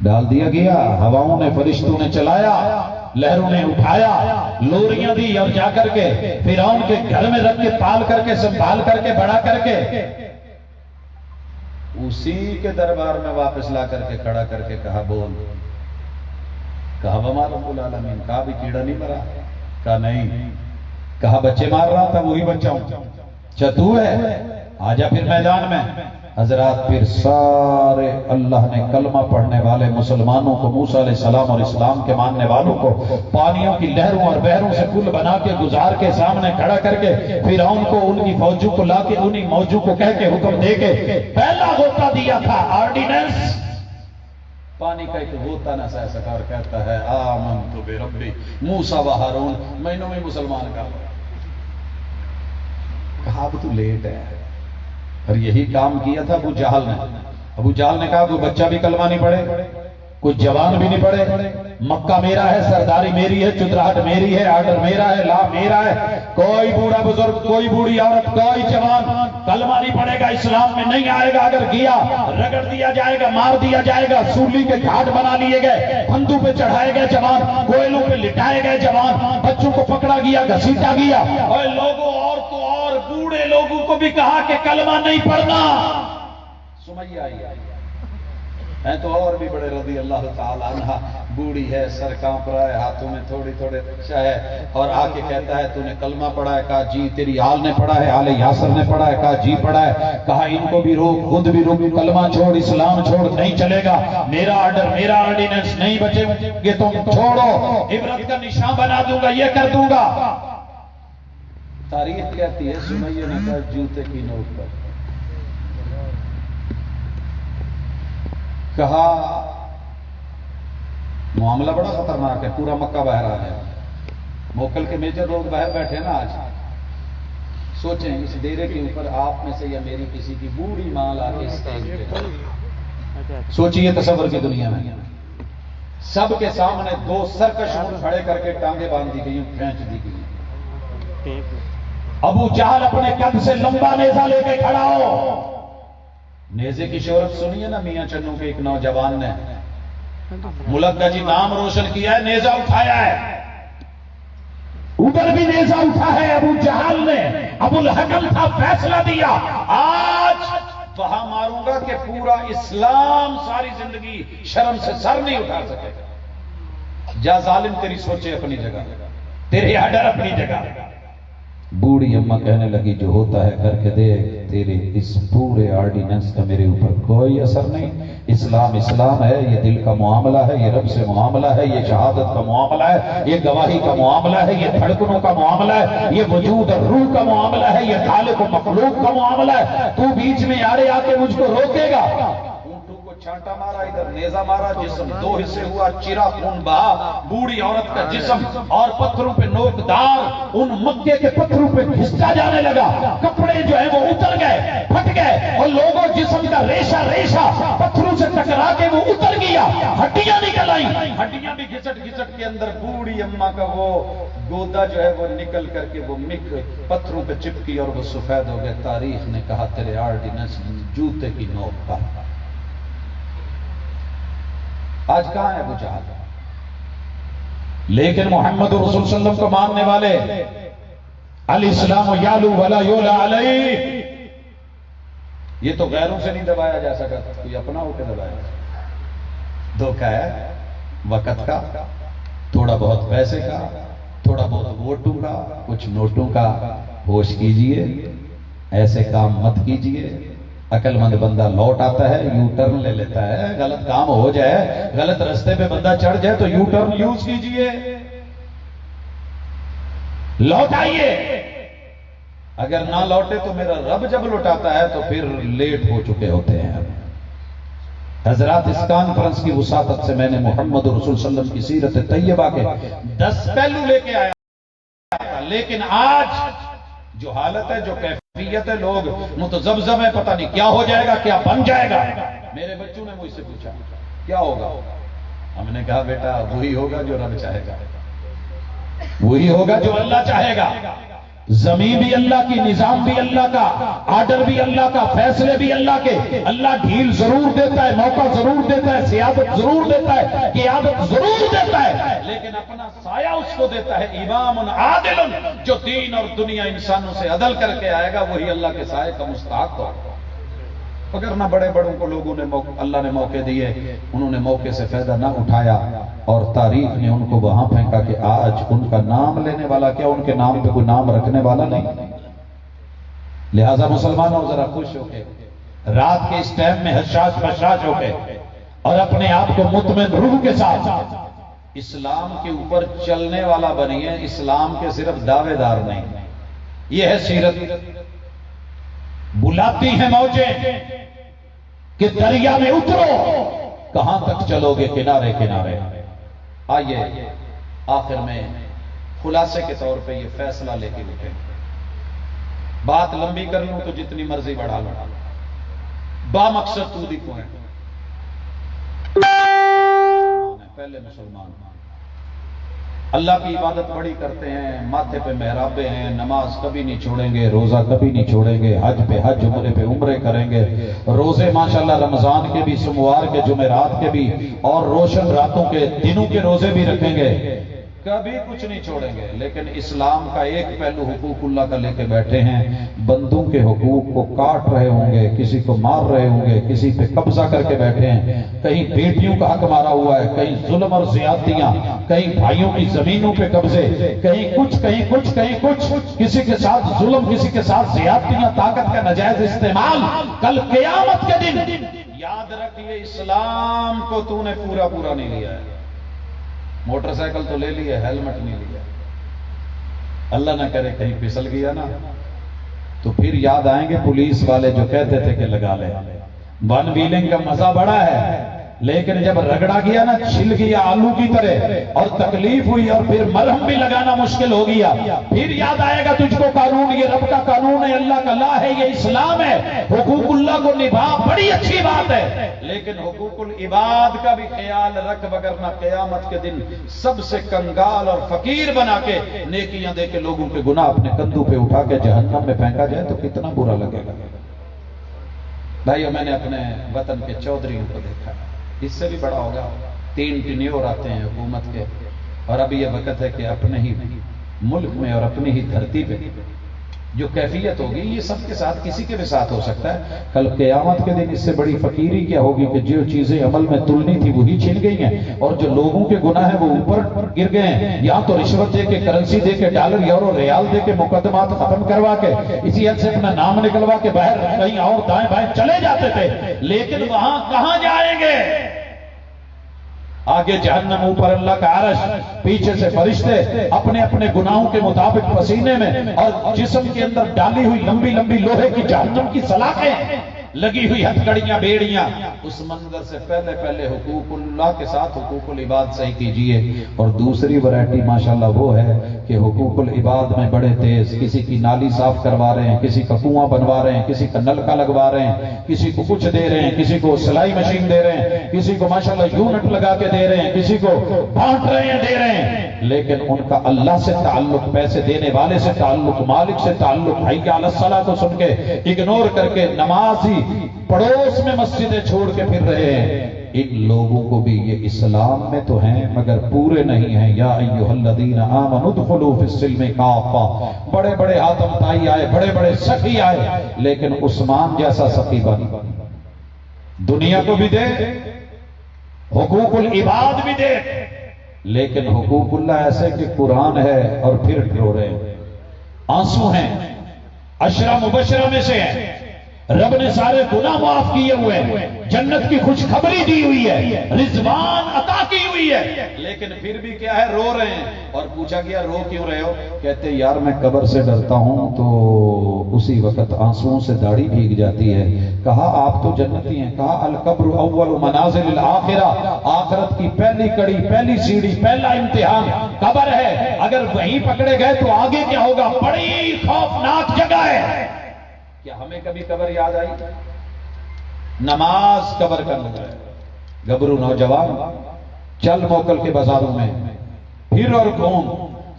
ڈال دیا گیا۔ ہواؤں نے، فرشتوں نے چلایا، لہروں نے اٹھایا، لوریاں دی، اور جا کر کے فرعون کے گھر میں رکھ کے پال کر کے سنبھال کر کے بڑا کر کے اسی کے دربار میں واپس لا کر کے کھڑا کر کے کہا بول، کہا وما رب العالمین، کہا بھی کیڑا نہیں مرا، کہا نہیں، کہا بچے مار رہا تھا وہی بچہ ہوں، چتو ہے، آجا پھر میدان میں۔ حضرات پھر سارے اللہ نے کلمہ پڑھنے والے مسلمانوں کو، موسیٰ علیہ السلام اور اسلام کے ماننے والوں کو پانیوں کی لہروں اور بحروں سے پل بنا کے گزار کے سامنے کھڑا کر کے فرعون کو ان کی فوجوں کو لا کے انہی موجوں کو کہہ کے حکم دے کے پہلا غوطہ دیا تھا آرڈیننس۔ پانی کا ایک غوطہ نہ سہ سکا اور کہتا ہے آمنت بربی موسیٰ و ہارون، مہینوں میں مسلمان کا کہا اب تو لیٹ ہے۔ اور یہی کام کیا تھا ابو جہل نے۔ ابو جہل نے کہا کوئی بچہ بھی کلمہ نہیں پڑھے، کوئی جوان بھی نہیں پڑھے، مکہ میرا ہے، سرداری میری ہے، چتراہٹ میری ہے، آرڈر میرا ہے، لا میرا ہے، کوئی بوڑھا بزرگ، کوئی بوڑھی عورت، کوئی جوان کلمہ نہیں پڑھے گا، اسلام میں نہیں آئے گا۔ اگر گیا رگڑ دیا جائے گا، مار دیا جائے گا، سولی کے گھاٹ بنا لیے گئے، پھندوں پہ چڑھائے گئے جوان، کوئلوں پہ لٹائے گئے جوان، بچوں کو پکڑا گیا، گھسیٹا گیا، اور لوگوں عورتوں اور بوڑھے لوگوں کو بھی کہا کہ کلمہ نہیں پڑھنا۔ سمیہ آئی ہے تو اور بھی بڑے رضی اللہ تعالی عنہ، بوڑھی ہے، سر کانپ رہا ہے، ہاتھوں میں تھوڑی ہے، اور آ کے کہتا ہے تو نے کلمہ پڑھا ہے؟ کہا جی۔ تیری آل نے پڑھا ہے؟ آل یاسر نے پڑھا ہے؟ کہا جی پڑھا ہے۔ کہا ان کو بھی روک، خود بھی روک، کلمہ چھوڑ، اسلام چھوڑ، نہیں چلے گا، میرا آرڈر، میرا آرڈیننس، نہیں بچے گے تم چھوڑو، عبرت کا نشان بنا دوں گا، یہ کر دوں گا۔ تاریخ کہتی ہے سمیہ نے کہا جوتے کی نوک پر، کہا معاملہ بڑا خطرناک ہے، پورا مکہ باہر آ ہے، موکل کے میجر لوگ باہر بیٹھے ہیں نا آج۔ سوچیں اس ڈیرے کے اوپر آپ میں سے یا میری کسی کی بوڑھی ماں لا کے اسٹیج پہ سوچئے تصور کی دنیا میں سب کے سامنے دو سرکش اونٹ کھڑے کر کے ٹانگیں باندھ دی گئی، کھینچ دی گئی. ابو جہل اپنے قد سے لمبا نیزہ لے کے کھڑا ہو. نیزے کی شہرت سنی ہے نا میاں چنو کے ایک نوجوان نے، ملک کا جی نام روشن کیا ہے، نیزہ اٹھایا ہے، اوپر بھی نیزہ اٹھا ہے ابو جہل نے. ابو الحکم تھا، فیصلہ دیا آج وہاں ماروں گا کہ پورا اسلام ساری زندگی شرم سے سر نہیں اٹھا سکے. جا ظالم تیری سوچے اپنی جگہ، تیرے آڈر اپنی جگہ. بوڑھی اماں کہنے لگی جو ہوتا ہے کر کے دیکھ، تیرے اس پورے آرڈیننس کا میرے اوپر کوئی اثر نہیں. اسلام اسلام ہے، یہ دل کا معاملہ ہے، یہ رب سے معاملہ ہے، یہ شہادت کا معاملہ ہے، یہ گواہی کا معاملہ ہے، یہ دھڑکنوں کا معاملہ ہے، یہ وجود اور روح کا معاملہ ہے، یہ خالق و مخلوق کا معاملہ ہے. تو بیچ میں آڑے آ کے مجھ کو روکے گا؟ چھانٹا مارا، ادھر نیزہ مارا، جسم دو حصے ہوا، چرا خون بہا. بوڑھی عورت کا جسم اور پتھروں پہ نوک دار ان مکے کے پتھروں پہ گھستا جانے لگا. کپڑے جو ہیں وہ اتر گئے، پھٹ گئے، اور لوگوں جسم کا ریشہ ریشہ پتھروں سے ٹکرا کے وہ اتر گیا. ہڈیاں نکل آئیں، ہڈیاں بھی گھسٹ گھسٹ کے اندر بوڑھی اماں کا وہ گودا جو ہے وہ نکل کر کے وہ مک پتھروں پہ چپکی اور وہ سفید ہو گئے. تاریخ نے کہا تیرے آرڈیننس جوتے کی نوک پر. آج کہاں ہے ابو جہل؟ لیکن محمد رسول صلی اللہ علیہ وسلم کو ماننے والے الاسلام یعلو ولا یعلی علیہ، یہ تو غیروں سے نہیں دبایا جا سکا، کوئی اپنا ہو کے دبایا. دھوکہ ہے وقت کا، تھوڑا بہت پیسے کا، تھوڑا بہت ووٹوں کا، کچھ نوٹوں کا. ہوش کیجئے، ایسے کام مت کیجئے. عقل مند بندہ لوٹ آتا ہے، یو ٹرن لے لیتا ہے. غلط کام ہو جائے، غلط رستے پہ بندہ چڑھ جائے تو یو ٹرن یوز کیجئے، لوٹ آئیے. اگر نہ لوٹے تو میرا رب جب لوٹاتا ہے تو پھر لیٹ ہو چکے ہوتے ہیں. حضرات اس کانفرنس کی وساطت سے میں نے محمد رسول صلی اللہ علیہ وسلم کی سیرت طیبہ کے 10 پہلو لے کے آیا تھا. لیکن آج جو حالت ہے، جو کیفیت ہے، لوگ متذبذب ہیں، پتہ نہیں کیا ہو جائے گا، کیا بن جائے گا. میرے بچوں نے مجھ سے پوچھا کیا ہوگا؟ ہم نے کہا بیٹا وہی ہوگا جو رب چاہے گا، وہی ہوگا جو اللہ چاہے گا. زمین بھی اللہ کی، نظام بھی اللہ کا، آرڈر بھی اللہ کا، فیصلے بھی اللہ کے. اللہ ڈھیل ضرور دیتا ہے، موقع ضرور دیتا ہے، سیادت ضرور دیتا ہے، قیادت ضرور دیتا ہے، لیکن اپنا سایہ اس کو دیتا ہے. امام عادل، جو دین اور دنیا انسانوں سے عدل کر کے آئے گا وہی اللہ کے سائے کا مستحق ہوگا. اگر نہ بڑے بڑوں کو لوگوں نے اللہ نے موقع دیے، انہوں نے موقع سے فائدہ نہ اٹھایا اور تاریخ نے ان کو وہاں پھینکا کہ آج ان کا نام لینے والا کیا، ان کے نام پہ کوئی نام رکھنے والا نہیں. لہذا مسلمانوں ذرا خوش ہو کے رات کے اس ٹائم میں حشاش بشاش ہو کے اور اپنے آپ کو مطمئن روح کے ساتھ اسلام کے اوپر چلنے والا بنیے. اسلام کے صرف دعوے دار نہیں. یہ ہے سیرت. بلاتی ہیں موجیں کہ دریا میں اترو، کہاں تک چلو گے کنارے کنارے. آئیے آخر میں خلاصے کے طور پہ یہ فیصلہ لے کے اٹھیں. بات لمبی کر لوں تو جتنی مرضی بڑھا لوں، با مقصد تو دیکھو ہے. پہلے مسلمان اللہ کی عبادت بڑی کرتے ہیں، ماتھے پہ محرابے ہیں، نماز کبھی نہیں چھوڑیں گے، روزہ کبھی نہیں چھوڑیں گے، حج پہ حج، عمرے پہ عمرے کریں گے، روزے ماشاءاللہ رمضان کے بھی، سموار کے، جمعرات کے بھی، اور روشن راتوں کے دنوں کے روزے بھی رکھیں گے، کبھی کچھ نہیں چھوڑیں گے. لیکن اسلام کا ایک پہلو حقوق اللہ کا لے کے بیٹھے ہیں. بندوں کے حقوق کو کاٹ رہے ہوں گے، کسی کو مار رہے ہوں گے، کسی پہ قبضہ کر کے بیٹھے ہیں. کہیں بیٹیوں کا حق مارا ہوا ہے، کہیں ظلم اور زیادتیاں، کہیں بھائیوں کی زمینوں پہ قبضے، کہیں کچھ کہیں کچھ کہیں کچھ، کسی کے ساتھ ظلم، کسی کے ساتھ زیادتیاں، طاقت کا ناجائز استعمال. کل قیامت کے دن یاد رکھیے اسلام کو تو نے پورا پورا نہیں لیا ہے. موٹر سائیکل تو لے لی ہے، ہیلمٹ نہیں لیا. اللہ نہ کرے کہیں پھسل گیا نا تو پھر یاد آئیں گے پولیس والے جو کہتے تھے کہ لگا لے. ون ویلنگ کا مزہ بڑا ہے لیکن جب رگڑا گیا نا، چھل گیا آلو کی طرح اور تکلیف ہوئی اور پھر مرہم بھی لگانا مشکل ہو گیا، پھر یاد آئے گا تجھ کو قانون، یہ رب کا قانون ہے، اللہ کا لا ہے، یہ اسلام ہے، حقوق اللہ کو نبھا، بڑی اچھی بات ہے، لیکن حقوق العباد کا بھی خیال رکھ، وگرنہ قیامت کے دن سب سے کنگال اور فقیر بنا کے نیکیاں دے کے لوگوں کے گناہ اپنے کندھوں پہ اٹھا کے جہنم میں پھینکا جائے تو کتنا برا لگے گا۔ بھائیو، میں نے اپنے وطن کے چودھریوں کو دیکھا، اس سے بھی بڑا ہوگا، 3 ٹینیور آتے ہیں حکومت کے، اور ابھی یہ وقت ہے کہ اپنے ہی ملک میں اور اپنی ہی دھرتی پہ جو کیفیت ہوگی، یہ سب کے ساتھ، کسی کے بھی ساتھ ہو سکتا ہے، کل قیامت کے دن اس سے بڑی فقیری کیا ہوگی کہ جو چیزیں عمل میں تلنی تھی وہی چھن گئی ہیں، اور جو لوگوں کے گناہ ہیں وہ اوپر گر گئے ہیں، یا تو رشوت دے کے، کرنسی دے کے، ڈالر یورو ریال دے کے مقدمات ختم کروا کے، اسی حد سے اپنا نام نکلوا کے باہر کہیں اور دائیں بائیں چلے جاتے تھے، لیکن وہاں کہاں جائیں گے؟ آگے جہنم، اوپر اللہ کا عرش، پیچھے سے فرشتے اپنے اپنے گناہوں کے مطابق پسینے میں، اور جسم کے اندر ڈالی ہوئی لمبی لمبی لوہے کی جہنم کی سلاخیں، لگی ہوئی ہتھکڑیاں، بیڑیاں۔ اس منظر سے پہلے حقوق اللہ کے ساتھ حقوق العباد صحیح کیجئے۔ اور دوسری ورائٹی ماشاءاللہ وہ ہے کہ حقوق العباد میں بڑے تیز، کسی کی نالی صاف کروا رہے ہیں، کسی کا کنواں بنوا رہے ہیں، کسی کا نلکا لگوا رہے ہیں، کسی کو کچھ دے رہے ہیں، کسی کو سلائی مشین دے رہے ہیں، کسی کو ماشاءاللہ یونٹ لگا کے دے رہے ہیں، کسی کو بانٹ رہے ہیں، دے رہے ہیں، لیکن ان کا اللہ سے تعلق، پیسے دینے والے سے تعلق، مالک سے تعلق، حی علی الصلاۃ کو سن کے اگنور کر کے نماز ہی پڑوس میں مسجدیں چھوڑ کے پھر رہے ہیں۔ ان لوگوں کو بھی یہ اسلام میں تو ہیں مگر پورے نہیں ہیں۔ یا ایھا الذین آمنوا ادخلوا فی السلم کافہ، بڑے بڑے حاتم طائی آئے، بڑے بڑے سخی آئے، لیکن عثمان جیسا سخی بن دنیا کو بھی دے، حقوق العباد بھی دے، لیکن حقوق اللہ ایسے کہ قرآن ہے اور پھر ڈرو رہے ہیں، آنسو ہیں، عشرہ مبشرہ میں سے ہیں، رب نے سارے گناہ معاف کیے ہوئے ہیں، جنت کی خوشخبری دی ہوئی ہے، رضوان عطا کی ہوئی ہے، لیکن پھر بھی کیا ہے، رو رہے ہیں۔ اور پوچھا گیا رو کیوں رہے ہو؟ کہتے یار میں قبر سے ڈرتا ہوں تو اسی وقت آنسوؤں سے داڑھی بھیگ جاتی ہے۔ کہا آپ تو جنتی ہیں، کہا القبر اول منازل الآخرہ، آخرت کی پہلی کڑی، پہلی سیڑھی، پہلا امتحان قبر ہے، اگر وہیں پکڑے گئے تو آگے کیا ہوگا؟ بڑی خوفناک جگہ ہے۔ کیا ہمیں کبھی قبر یاد آئی؟ نماز قبر کا نظر ہے، گبرو نوجوان چل موکل کے بازاروں میں پھر اور گھوم،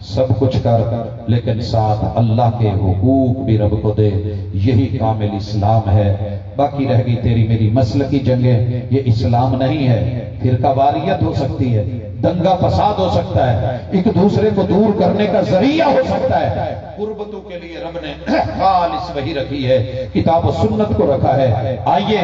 سب کچھ کر، لیکن ساتھ اللہ کے حقوق بھی رب کو دے، یہی کامل اسلام ہے۔ باقی رہ گئی تیری میری مسلکی جنگیں، یہ اسلام نہیں ہے۔ فرقہ واریت ہو سکتی ہے، دنگا فساد ہو سکتا ہے، ایک دوسرے کو دور کرنے کا ذریعہ ہو سکتا ہے، قربتوں کے لیے رب نے خالص وہی رکھی ہے، کتاب و سنت کو رکھا ہے۔ آئیے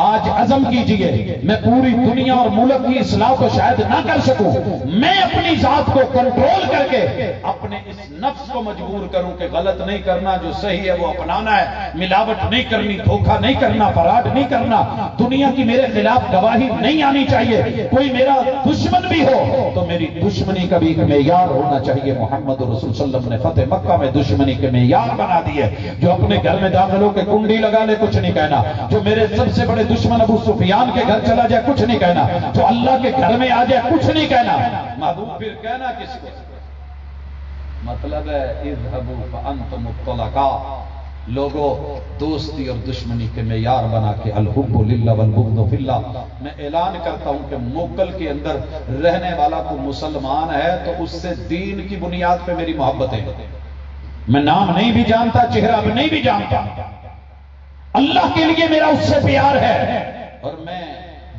آج عزم کیجئے، میں پوری دنیا اور ملک کی اصلاح کو شاید نہ کر سکوں، میں اپنی ذات کو کنٹرول کر کے اپنے اس نفس کو مجبور کروں کہ غلط نہیں کرنا، جو صحیح ہے وہ اپنانا ہے، ملاوٹ نہیں کرنی، دھوکہ نہیں کرنا، فراڈ نہیں کرنا، دنیا کی میرے خلاف گواہی نہیں آنی چاہیے، کوئی میرا دشمن بھی ہو تو میری دشمنی کا بھی ایک معیار ہونا چاہیے۔ محمد رسول صلی اللہ علیہ وسلم نے فتح مکہ میں دشمنی کے معیار بنا دیے، جو اپنے گھر میں داخل ہو کے کنڈی لگا لے کچھ نہیں کہنا، جو میرے سب سے بڑے دشمن ابو سفیان کے گھر چلا جائے کچھ نہیں کہنا، جو اللہ کے گھر میں آ جائے کچھ نہیں کہنا۔ محبوب پھر کہنا کس کو؟ مطلب ہے اذهبوا فانتم الطلقاء، لوگوں دوستی اور دشمنی کے معیار بنا کے الحب للہ والبغض فی اللہ۔ میں اعلان کرتا ہوں کہ موکل کے اندر رہنے والا کو مسلمان ہے تو اس سے دین کی بنیاد پہ میری محبت ہے۔ میں نام نہیں بھی جانتا، چہرہ بھی نہیں بھی جانتا، اللہ کے لیے میرا اس سے پیار ہے، اور میں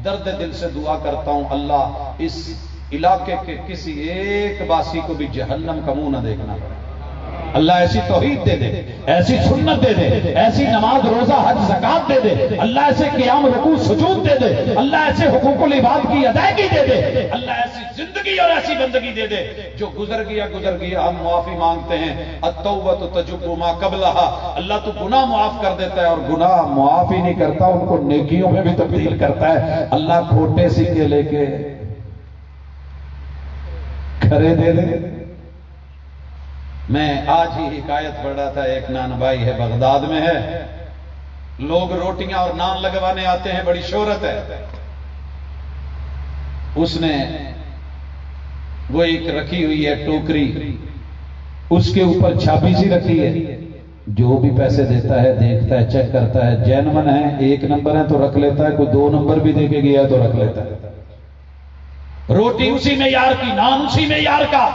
درد دل سے دعا کرتا ہوں اللہ اس علاقے کے کسی ایک باسی کو بھی جہنم کا منہ نہ دیکھنا پڑے۔ اللہ ایسی توحید دے دے، ایسی سنت دے دے، ایسی نماز روزہ حج زکات دے دے، اللہ ایسے قیام رکوع سجود دے دے، اللہ ایسے حقوق العباد کی ادائیگی دے دے، اللہ ایسی زندگی اور ایسی بندگی دے دے جو گزر گیا ہم معافی مانگتے ہیں۔ التوبۃ تجب ما قبلها، اللہ تو گناہ معاف کر دیتا ہے، اور گناہ معاف ہی نہیں کرتا، ان کو نیکیوں میں بھی تبدیل کرتا ہے۔ اللہ کھوٹے سکے لے کے کھرے دے دے۔ میں آج ہی حکایت پڑھ رہا تھا، ایک نان بھائی ہے، بغداد میں ہے، لوگ روٹیاں اور نان لگوانے آتے ہیں، بڑی شہرت ہے، اس نے وہ ایک رکھی ہوئی ہے ٹوکری، اس کے اوپر چھاپی سی رکھی ہے، جو بھی پیسے دیتا ہے دیکھتا ہے، چیک کرتا ہے، جینون ہے، 1 نمبر ہے تو رکھ لیتا ہے، کوئی 2 نمبر بھی دے کے گیا تو رکھ لیتا ہے۔ روٹی اسی معیار کی، نان اسی معیار کا،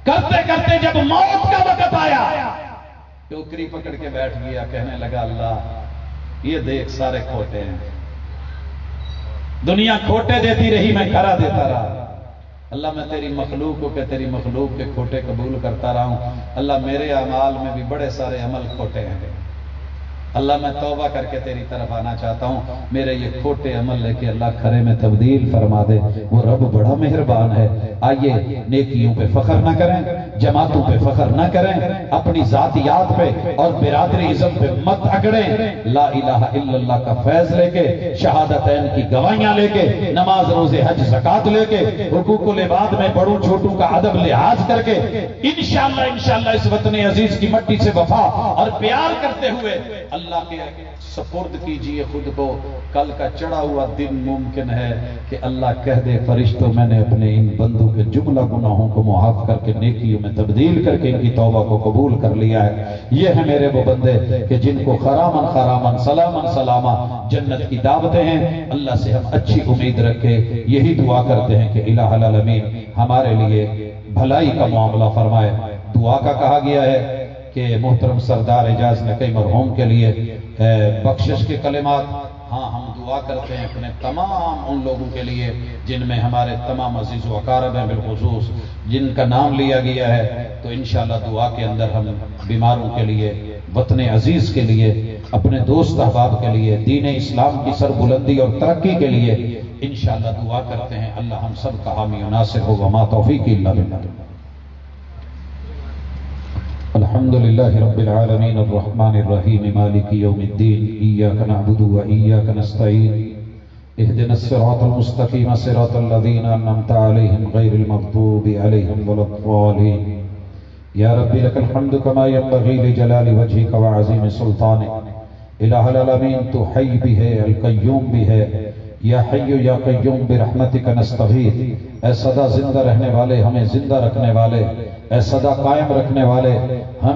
کرتے کرتے جب موت کا وقت آیا ٹوکری پکڑ کے بیٹھ گیا، کہنے لگا اللہ یہ دیکھ سارے کھوٹے ہیں، دنیا کھوٹے دیتی رہی، میں کھرا دیتا رہا، اللہ میں تیری مخلوق ہو کہ تیری مخلوق کے کھوٹے قبول کرتا رہا ہوں، اللہ میرے اعمال میں بھی بڑے سارے عمل کھوٹے ہیں، اللہ میں توبہ کر کے تیری طرف آنا چاہتا ہوں، میرے یہ کھوٹے عمل لے کے اللہ کھرے میں تبدیل فرما دے۔ وہ رب بڑا مہربان ہے۔ آئیے نیکیوں پہ فخر نہ کریں، جماعتوں پہ فخر نہ کریں، اپنی ذاتیات پہ اور برادری عزت پہ مت اگڑیں، لا الہ الا اللہ کا فیض لے کے، شہادتین کی گواہیاں لے کے، نماز روزے حج زکات لے کے، حقوق العباد میں بڑوں چھوٹوں کا ادب لحاظ کر کے انشاءاللہ اس وطن عزیز کی مٹی سے وفا اور پیار کرتے ہوئے اللہ کے سپرد کیجئے خود کو۔ کل کا چڑھا ہوا دن ممکن ہے کہ اللہ کہہ دے فرشتوں میں نے اپنے ان بندوں کے جملہ گناہوں کو معاف کر کے نیکیوں میں تبدیل کر کے ان کی توبہ کو قبول کر لیا ہے۔ یہ ہے میرے وہ بندے کہ جن کو خرامن خرامن سلامن سلامہ جنت کی دعوتیں ہیں۔ اللہ سے ہم اچھی امید رکھے، یہی دعا کرتے ہیں کہ الہ العالمین ہمارے لیے بھلائی کا معاملہ فرمائے۔ دعا کا کہا گیا ہے کہ محترم سردار اعجاز نقی مرحوم کے لیے بخشش کے کلمات، ہاں ہم دعا کرتے ہیں اپنے تمام ان لوگوں کے لیے جن میں ہمارے تمام عزیز و اقارب ہیں، بالخصوص جن کا نام لیا گیا ہے، تو انشاءاللہ دعا کے اندر ہم بیماروں کے لیے، وطن عزیز کے لیے، اپنے دوست احباب کے لیے، دین اسلام کی سربلندی اور ترقی کے لیے انشاءاللہ دعا کرتے ہیں۔ اللہ ہم سب کا حامی و ناصر ہو، وما توفیقی الا باللہ۔ الحمد لله رب العالمين الرحمن الرحيم مالك يوم الدين إياك نعبد وإياك نستعين اهدنا الصراط المستقيم صراط الذين أنعمت عليهم غير المغضوب عليهم ولا الضالين يا رب لك الحمد كما ينبغي لجلال وجهك وعظيم سلطانك الہ العالمین تو حی بھی ہے، القیوم بھی ہے، یا حی یا قیوم برحمتک نستغیث۔ اے سدا زندہ رہنے والے، ہمیں زندہ رکھنے والے، اے سدا قائم رکھنے والے، ہمیں